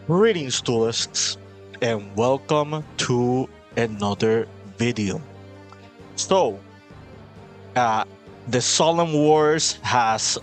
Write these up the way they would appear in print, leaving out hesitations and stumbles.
Greetings, duelists, and welcome to another video. So, uh, the Solemn Wars has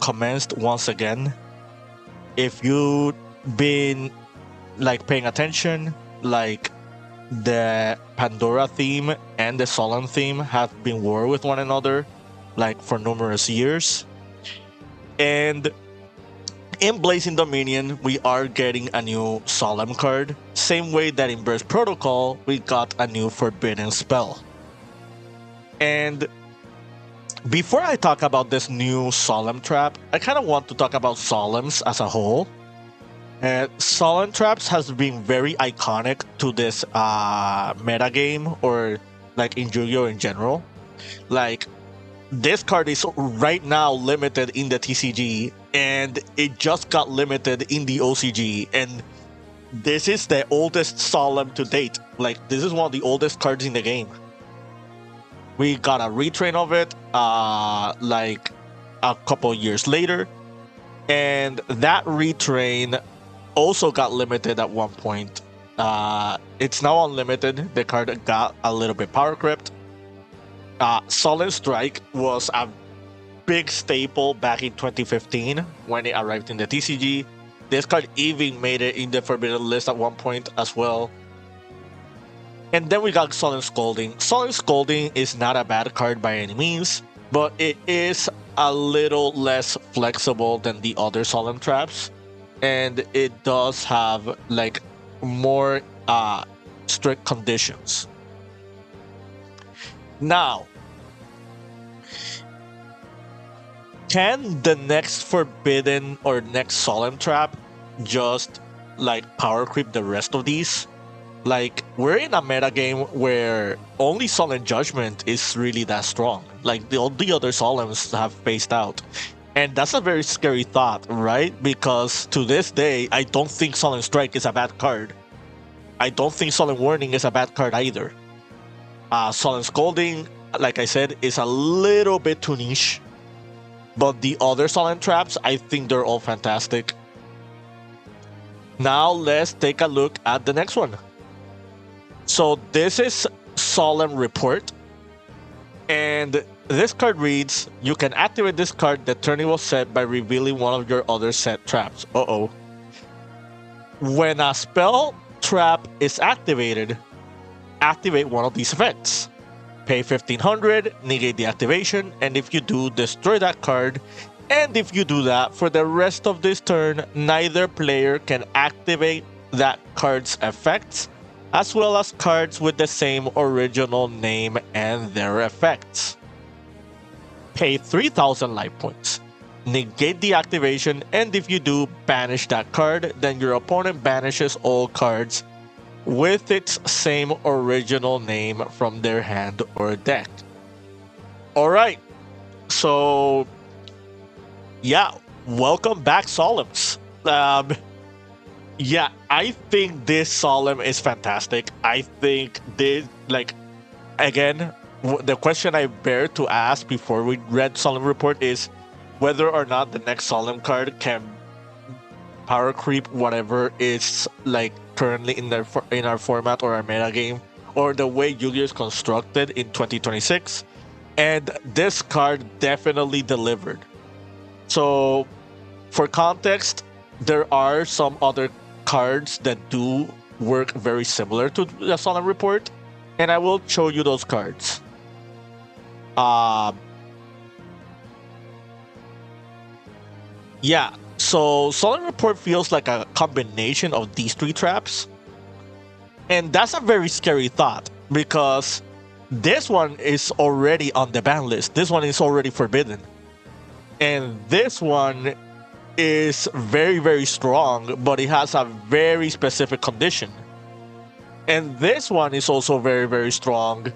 commenced once again. If you've been paying attention, the Pandora theme and the Solemn theme have been war with one another, for numerous years, and in Blazing Dominion, we are getting a new Solemn card, same way that in Burst Protocol, we got a new Forbidden spell. And before I talk about this new Solemn trap, I kind of want to talk about Solemns as a whole. Solemn traps has been very iconic to this meta game, or in Yu-Gi-Oh in general. This card is right now limited in the TCG, and it just got limited in the OCG, and this is the oldest Solemn to date. This is one of the oldest cards in the game. We got a retrain of it a couple years later, and that retrain also got limited at one point. It's now unlimited. The card got a little bit power crept. Solid Strike was a big staple back in 2015 when it arrived in the TCG. This card even made it in the Forbidden list at one point as well. And then we got Solemn Scolding. Solemn Scolding is not a bad card by any means, but it is a little less flexible than the other Solemn traps, and it does have more strict conditions. Now, can the next Forbidden or next Solemn trap just power creep the rest of these? We're in a meta game where only Solemn Judgment is really that strong. All the other Solemns have phased out. And that's a very scary thought, right? Because to this day, I don't think Solemn Strike is a bad card. I don't think Solemn Warning is a bad card either. Solemn Scolding, like I said, is a little bit too niche. But the other Solemn traps, I think they're all fantastic. Now let's take a look at the next one. So this is Solemn Report. And this card reads, you can activate this card the turn it was set by revealing one of your other set traps. Uh-oh. When a spell trap is activated, activate one of these effects. Pay 1500, negate the activation, and if you do, destroy that card. And if you do that, for the rest of this turn, neither player can activate that card's effects, as well as cards with the same original name and their effects. Pay 3000 life points. Negate the activation, and if you do, banish that card, then your opponent banishes all cards with its same original name from their hand or deck. Alright, so yeah, welcome back, Solemns. Yeah, I think this Solemn is fantastic. I think this, again, the question I bear to ask before we read Solemn Report is whether or not the next Solemn card can power creep whatever is currently in our format or our meta game, or the way Yu-Gi-Oh is constructed in 2026. And this card definitely delivered. So, for context, there are some other cards that do work very similar to the Solemn Report, and I will show you those cards. Yeah, so Solemn Report feels like a combination of these three traps, and that's a very scary thought, because this one is already on the ban list. This one is already forbidden. And this one is very, very strong, but it has a very specific condition. And this one is also very, very strong,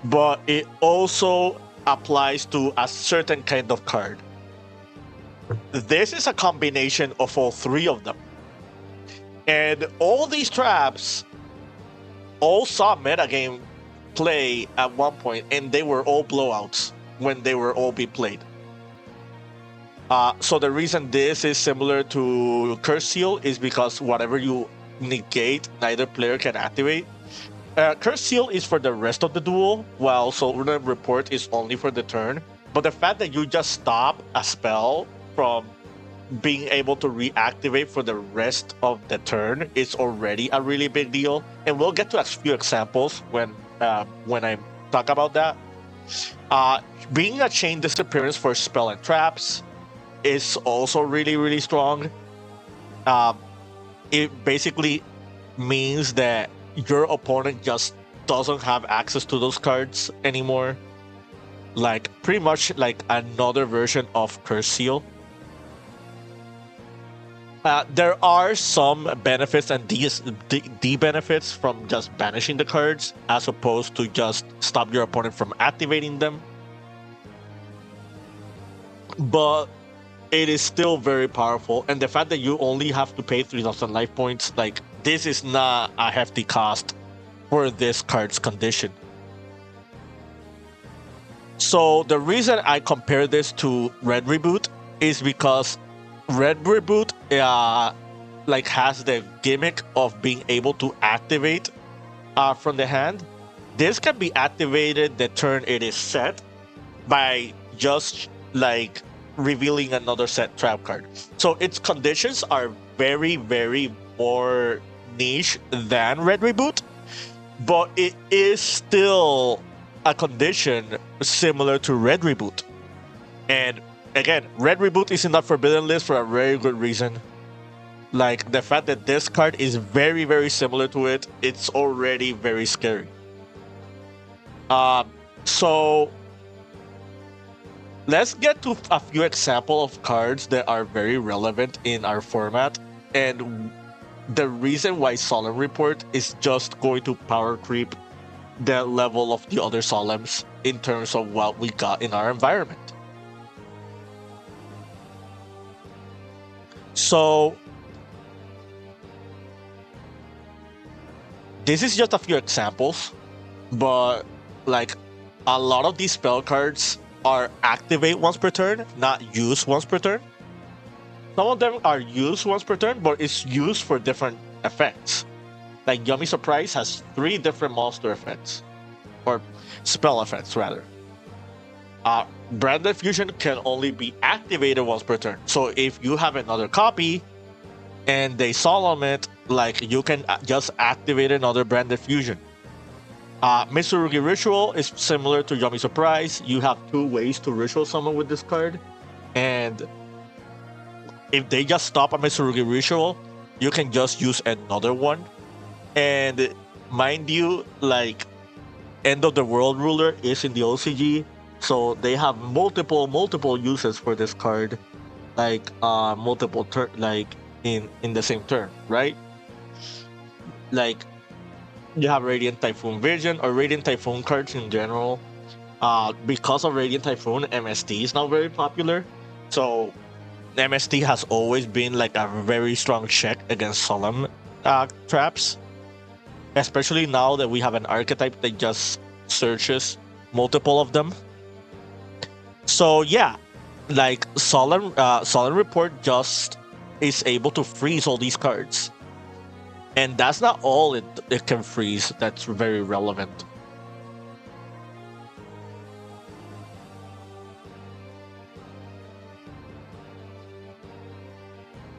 but it also applies to a certain kind of card. This is a combination of all three of them. And all these traps all saw metagame play at one point, and they were all blowouts when they were all being played. So the reason this is similar to Curse Seal is because whatever you negate, neither player can activate. Curse Seal is for the rest of the duel, while Solemn Report is only for the turn. But the fact that you just stop a spell from being able to reactivate for the rest of the turn is already a really big deal. And we'll get to a few examples when I talk about that. Being a chain disappearance for spell and traps is also really, really strong. It basically means that your opponent just doesn't have access to those cards anymore. Like, pretty much like another version of Curse Seal. There are some benefits and benefits from just banishing the cards, as opposed to just stop your opponent from activating them. But it is still very powerful, and the fact that you only have to pay 3,000 life points, like, this is not a hefty cost for this card's condition. So the reason I compare this to Red Reboot is because Red Reboot like has the gimmick of being able to activate from the hand. This can be activated the turn it is set by just like revealing another set trap card. So its conditions are very, very more niche than Red Reboot, but it is still a condition similar to Red Reboot. And again, Red Reboot is in that forbidden list for a very good reason. Like, the fact that this card is very, very similar to it, it's already very scary. So let's get to a few examples of cards that are very relevant in our format, and the reason why Solemn Report is just going to power creep the level of the other Solemns in terms of what we got in our environment. So this is just a few examples, but like, a lot of these spell cards are activate once per turn, not use once per turn. Some of them are used once per turn, but it's used for different effects. Like, Yummy Surprise has 3 different monster effects, or spell effects rather. Branded Fusion can only be activated once per turn. So if you have another copy and they solemn it, like, you can just activate another Branded Fusion. Mitsurugi Ritual is similar to Yummy Surprise. You have 2 ways to ritual summon with this card, and if they just stop a Mitsurugi Ritual, you can just use another one. And mind you, like, End of the World Ruler is in the OCG, so they have multiple uses for this card, like multiple turn, like in the same turn, right? Like, you have Radiant Typhoon Vision or Radiant Typhoon cards in general. Because of Radiant Typhoon, MST is now very popular. So MST has always been like a very strong check against Solemn traps, especially now that we have an archetype that just searches multiple of them. So yeah, like, Solemn Report just is able to freeze all these cards. And that's not all it can freeze that's very relevant.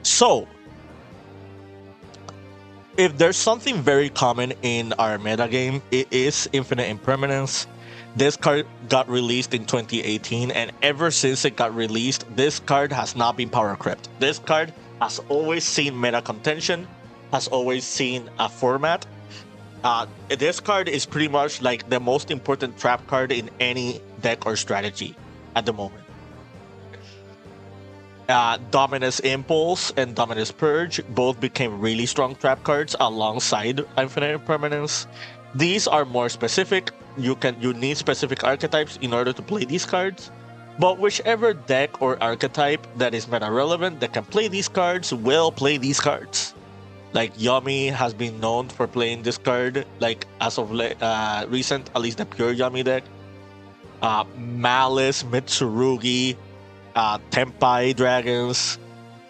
So, if there's something very common in our metagame, it is Infinite Impermanence. This card got released in 2018, and ever since it got released, this card has not been power crept. This card has always seen meta contention, has always seen a format. This card is pretty much like the most important trap card in any deck or strategy at the moment. Dominus Impulse and Dominus Purge both became really strong trap cards alongside Infinite Impermanence. These are more specific. You need specific archetypes in order to play these cards. But whichever deck or archetype that is meta relevant that can play these cards will play these cards. Like, Yummy has been known for playing this card, like, as of recent, at least the pure Yummy deck. Malice, Mitsurugi, Tempai dragons,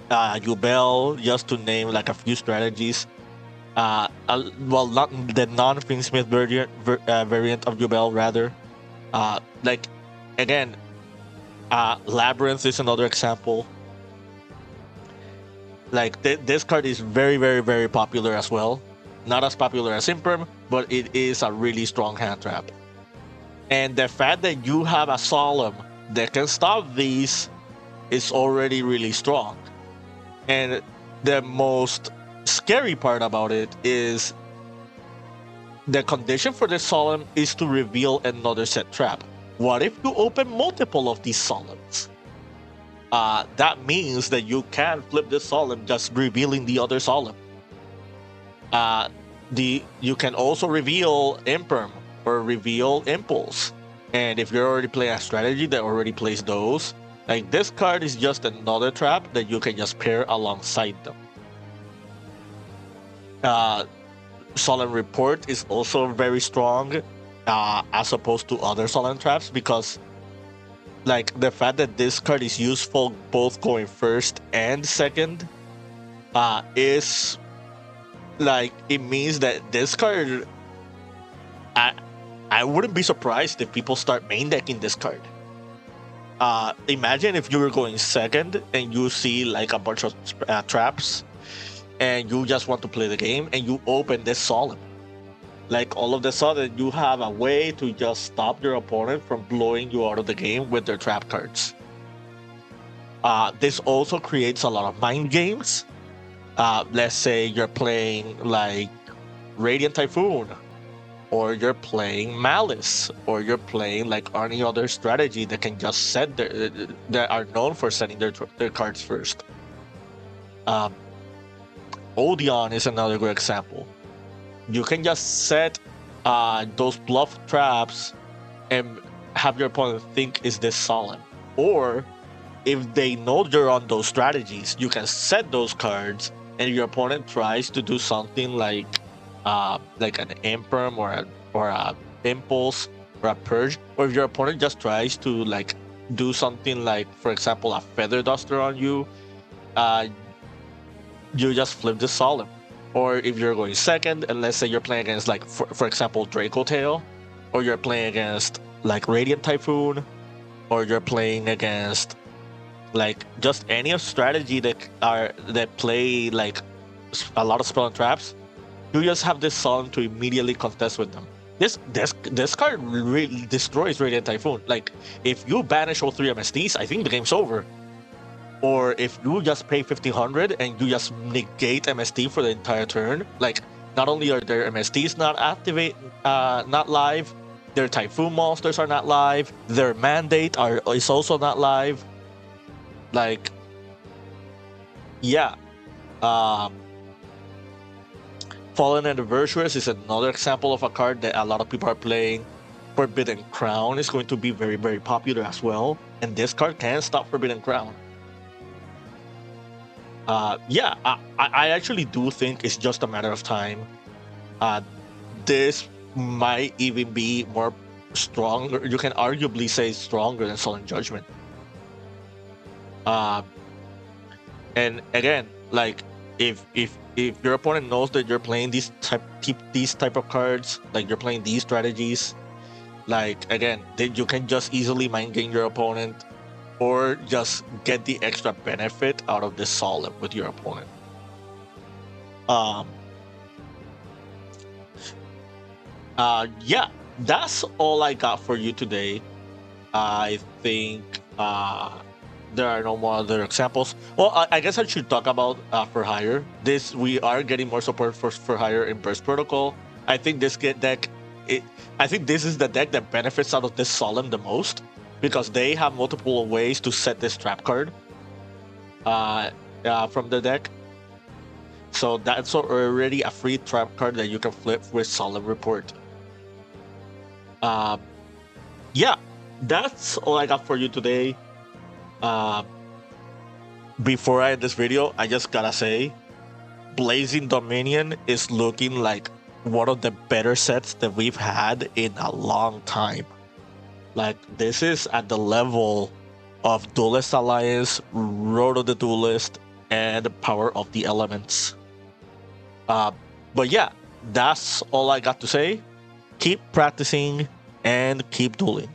Yubel, just to name like a few strategies. Well, not the non-Finsmith variant of Yubel, rather. Like, again, Labyrinth is another example. Like, this card is very, very, very popular as well. Not as popular as Imperm, but it is a really strong hand trap. And the fact that you have a Solemn that can stop these is already really strong. And the most scary part about it is the condition for the Solemn is to reveal another set trap. What if you open multiple of these Solemns? That means that you can flip this Solemn just revealing the other Solemn. You can also reveal Imperm or reveal Impulse. And if you're already playing a strategy that already plays those, like, this card is just another trap that you can just pair alongside them. Solemn Report is also very strong as opposed to other Solemn traps, because like the fact that this card is useful both going first and second is like, it means that this card, I wouldn't be surprised if people start main decking this card. Imagine if you were going second and you see like a bunch of traps and you just want to play the game and you open this Solemn. Like, all of a sudden you have a way to just stop your opponent from blowing you out of the game with their trap cards. This also creates a lot of mind games. Let's say you're playing like Radiant Typhoon, or you're playing Malice, or you're playing like any other strategy that can just set that are known for setting their cards first. Odeon is another good example. You can just set those bluff traps and have your opponent think is this Solemn. Or if they know you're on those strategies, you can set those cards and your opponent tries to do something like an Imperm or a Impulse or a Purge, or if your opponent just tries to like do something like, for example, a Feather Duster on you, you just flip the Solemn. Or if you're going second, and let's say you're playing against like, for example, Draco Tail, or you're playing against like Radiant Typhoon, or you're playing against like just any strategy that play like a lot of spell and traps, you just have this Solemn to immediately contest with them. This card really destroys Radiant Typhoon. Like, if you banish all 3 MSTs, I think the game's over. Or if you just pay 1500 and you just negate MST for the entire turn, like, not only are their MSTs not live, their Typhoon monsters are not live, their mandate is also not live. Like, yeah. Fallen Anniversaries is another example of a card that a lot of people are playing. Forbidden Crown is going to be very, very popular as well, and this card can stop Forbidden Crown. Yeah, I actually do think it's just a matter of time. This might even be more stronger. You can arguably say stronger than Solemn Judgment. And again, like, if your opponent knows that you're playing these type of cards, like you're playing these strategies, like, again, you can just easily mind game your opponent, or just get the extra benefit out of this Solemn with your opponent. Yeah, that's all I got for you today. I think there are no more other examples. Well, I guess I should talk about For Hire. We are getting more support for Hire in Burst Protocol. I think this deck, I think this is the deck that benefits out of this Solemn the most, because they have multiple ways to set this trap card from the deck. So that's already a free trap card that you can flip with Solemn Report. Yeah, that's all I got for you today. Before I end this video, I just gotta say, Blazing Dominion is looking like one of the better sets that we've had in a long time. Like, this is at the level of Duelist Alliance, Road of the Duelist, and Power of the Elements. But yeah, that's all I got to say. Keep practicing and keep dueling.